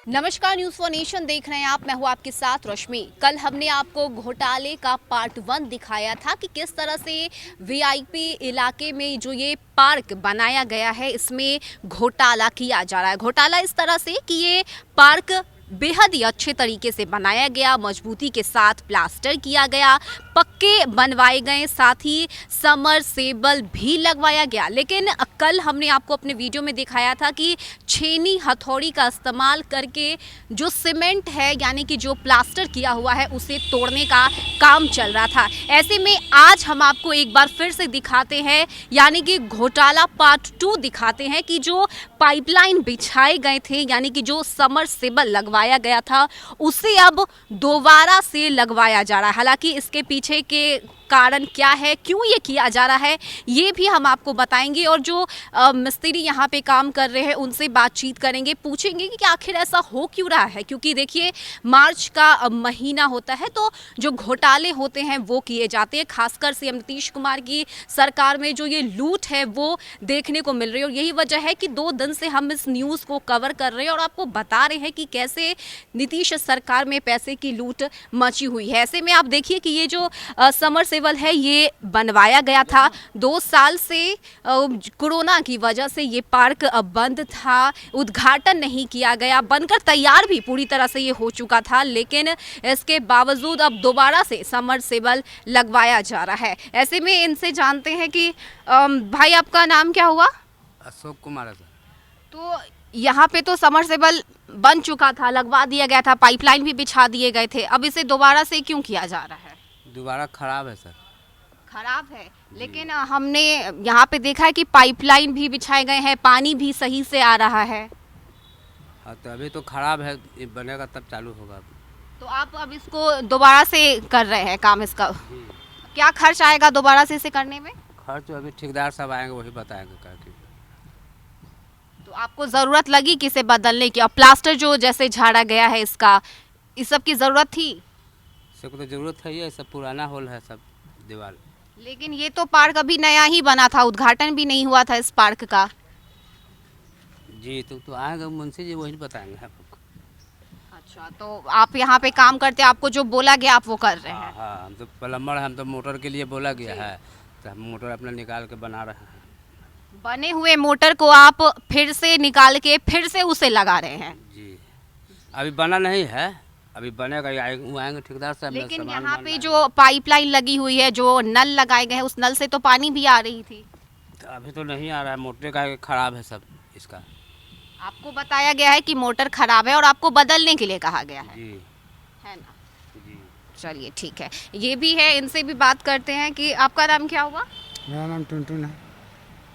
नमस्कार, news for nation देख रहे हैं आप। मैं हूं आपके साथ रश्मि। कल हमने आपको घोटाले का पार्ट 1 दिखाया था कि किस तरह से वीआईपी इलाके में जो ये पार्क बनाया गया है इसमें घोटाला किया जा रहा है। घोटाला इस तरह से कि ये पार्क बेहद ही अच्छे तरीके से बनाया गया, मजबूती के साथ प्लास्टर किया गया, पक्के बनवाए गए, साथ ही समरसेबल भी लगवाया गया। लेकिन कल हमने आपको अपने वीडियो में दिखाया था कि छेनी हथौड़ी का इस्तेमाल करके जो सीमेंट है यानी कि जो प्लास्टर किया हुआ है उसे तोड़ने का काम चल रहा था। ऐसे में आज हम आपको एक बार फिर से दिखाते हैं यानी कि घोटाला पार्ट 2 दिखाते हैं कि जो पाइपलाइन बिछाए गए थे यानी कि जो समरसेबल लगवाया गया था उसे अब दोबारा से लगवाया जा रहा है। हालांकि इसके पीछे के कारण क्या है, क्यों ये किया जा रहा है, ये भी हम आपको बताएंगे। और जो मिस्त्री यहाँ पे काम कर रहे हैं उनसे बातचीत करेंगे, पूछेंगे कि आखिर ऐसा हो क्यों रहा है। क्योंकि देखिए मार्च का महीना होता है तो जो घोटाले होते हैं वो किए जाते हैं। खासकर सीएम नीतीश कुमार की सरकार में जो ये लूट है वो देखने को मिल रही है। और यही वजह है कि 2 दिन से हम इस न्यूज़ को कवर कर रहे हैं और आपको बता रहे हैं कि कैसे नीतीश सरकार में पैसे की लूट मची हुई है। ऐसे में आप देखिए कि ये जो समरसेबल है ये बनवाया गया था 2 साल से। कोरोना की वजह से ये पार्क बंद था, उद्घाटन नहीं किया गया, बनकर तैयार भी पूरी तरह से ये हो चुका था। लेकिन इसके बावजूद अब दोबारा से समरसेबल लगवाया जा रहा है। ऐसे में इनसे जानते हैं कि भाई आपका नाम क्या हुआ? अशोक कुमार है सर। तो यहाँ पे तो समरसेबल बन चुका था, लगवा दिया गया था, पाइपलाइन भी बिछा दिए गए थे, अब इसे दोबारा से क्यों किया जा रहा है? दोबारा खराब है सर। खराब है, लेकिन हमने यहाँ पे देखा है कि पाइपलाइन भी बिछाए गए हैं, पानी भी सही से आ रहा है। हाँ तो अभी तो खराब है, ये बनेगा तब चालू होगा। तो आप अब इसको दोबारा से कर रहे हैं काम इसका, क्या खर्च आएगा दोबारा से इसे करने में? खर्च अभी ठेकेदार सब आएंगे वही बताएंगे करके। तो आपको ज़रूरत लगी कि इसे बदलने की? और प्लास्टर जो जैसे झाड़ा गया है इसका, इस सब की ज़रूरत थी? सबको तो जरूरत है, ये सब पुराना हॉल है सब दीवार। लेकिन ये तो पार्क अभी नया ही बना था, उद्घाटन भी नहीं हुआ था इस पार्क का। जी तो आएंगे मुंशी जी वही बताएंगे आपको। अच्छा, तो आप यहाँ पे काम करते हैं, आपको जो बोला गया आप वो कर रहे हैं? हाँ हम तो प्लम्बर हैं, हम तो मोटर के लिए बोला गया है तो हम मोटर अपना निकाल के बना रहे हैं। बने हुए मोटर को आप फिर से निकाल के फिर से उसे लगा रहे हैं? जी अभी बना नहीं है, अभी बनेगा, वो आएंगे ठेकेदार साहब। लेकिन यहाँ पे जो पाइपलाइन लगी हुई है, जो नल लगाए गए हैं, उस नल से तो पानी भी आ रही थी। तो अभी तो नहीं आ रहा है, मोटर का खराब है सब इसका। आपको बताया गया है कि मोटर खराब है और आपको बदलने के लिए कहा गया है ना? जी चलिए ठीक है, ये भी है, इनसे भी बात करते हैं कि आपका नाम क्या हुआ? मेरा नाम टुनटुन है।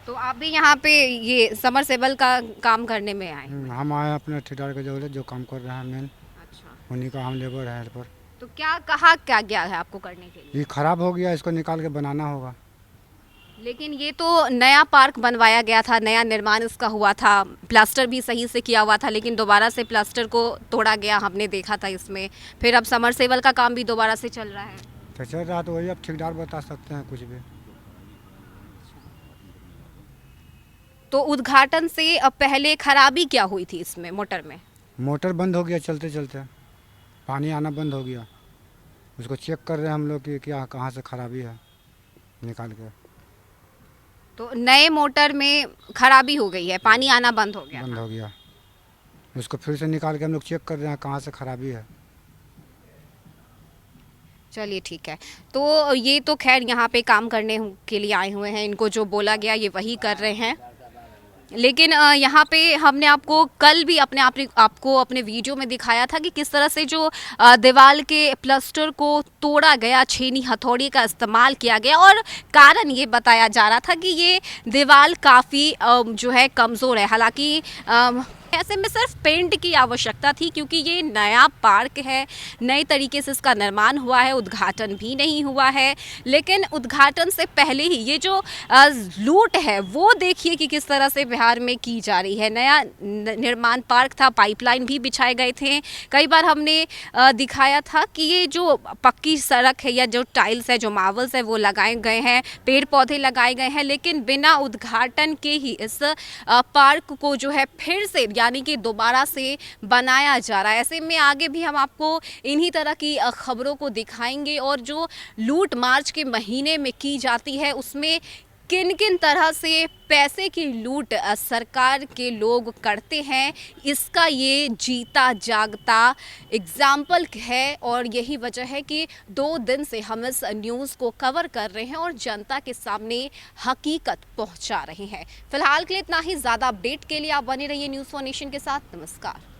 तो आप भी यहाँ पे ये समरसेबल का काम करने में आए? हम आए अपने ठेकेदार के जो काम कर रहे हैं मेन, अच्छा, उन्हीं का हम लेबर है हेल्पर। तो क्या कहा क्या गया है आपको करने के लिए? ये खराब हो गया, इसको निकाल के बनाना होगा। लेकिन ये तो नया पार्क बनवाया गया था, नया निर्माण इसका हुआ था, प्लास्टर भी सही से किया हुआ था, लेकिन दोबारा से प्लास्टर को तोड़ा गया, हमने देखा था इसमें। फिर अब समरसेबल का काम भी दोबारा से चल रहा है। तो चल रहा तो वही अब ठेकेदार बता सकते हैं कुछ भी। तो उद्घाटन से अब पहले खराबी क्या हुई थी इसमें मोटर में? मोटर बंद हो गया चलते चलते, पानी आना बंद हो गया। उसको चेक कर रहे हैं हम लोग कि क्या कहाँ से खराबी है, निकाल के। तो नए मोटर में खराबी हो गई है, पानी आना बंद हो गया बंद था। हो गया, उसको फिर से निकाल के हम लोग चेक कर रहे हैं कहाँ से खराबी है। चलिए ठीक है, तो ये तो खैर यहाँ पे काम करने के लिए आए हुए हैं, इनको जो बोला गया ये वही कर रहे हैं। लेकिन यहाँ पे हमने आपको कल भी आपको अपने वीडियो में दिखाया था कि किस तरह से जो दीवार के प्लास्टर को तोड़ा गया, छेनी हथौड़ी का इस्तेमाल किया गया। और कारण ये बताया जा रहा था कि ये दीवार काफ़ी जो है कमज़ोर है। हालांकि ऐसे में सिर्फ पेंट की आवश्यकता थी क्योंकि ये नया पार्क है, नए तरीके से इसका निर्माण हुआ है, उद्घाटन भी नहीं हुआ है। लेकिन उद्घाटन से पहले ही ये जो लूट है वो देखिए कि किस तरह से बिहार में की जा रही है। नया निर्माण पार्क था, पाइपलाइन भी बिछाए गए थे। कई बार हमने दिखाया था कि ये जो पक्की सड़क है या जो टाइल्स है, जो मार्बल्स है वो लगाए गए हैं, पेड़ पौधे लगाए गए हैं, लेकिन बिना उद्घाटन के ही इस पार्क को जो है फिर से यानी कि दोबारा से बनाया जा रहा है। ऐसे में आगे भी हम आपको इन्हीं तरह की खबरों को दिखाएंगे और जो लूट मार्च के महीने में की जाती है उसमें किन किन तरह से पैसे की लूट सरकार के लोग करते हैं, इसका ये जीता जागता एग्जाम्पल है। और यही वजह है कि 2 दिन से हम इस न्यूज़ को कवर कर रहे हैं और जनता के सामने हकीकत पहुंचा रहे हैं। फिलहाल के लिए इतना ही। ज़्यादा अपडेट के लिए आप बने रहिए न्यूज़ फॉर नेशन के साथ। नमस्कार।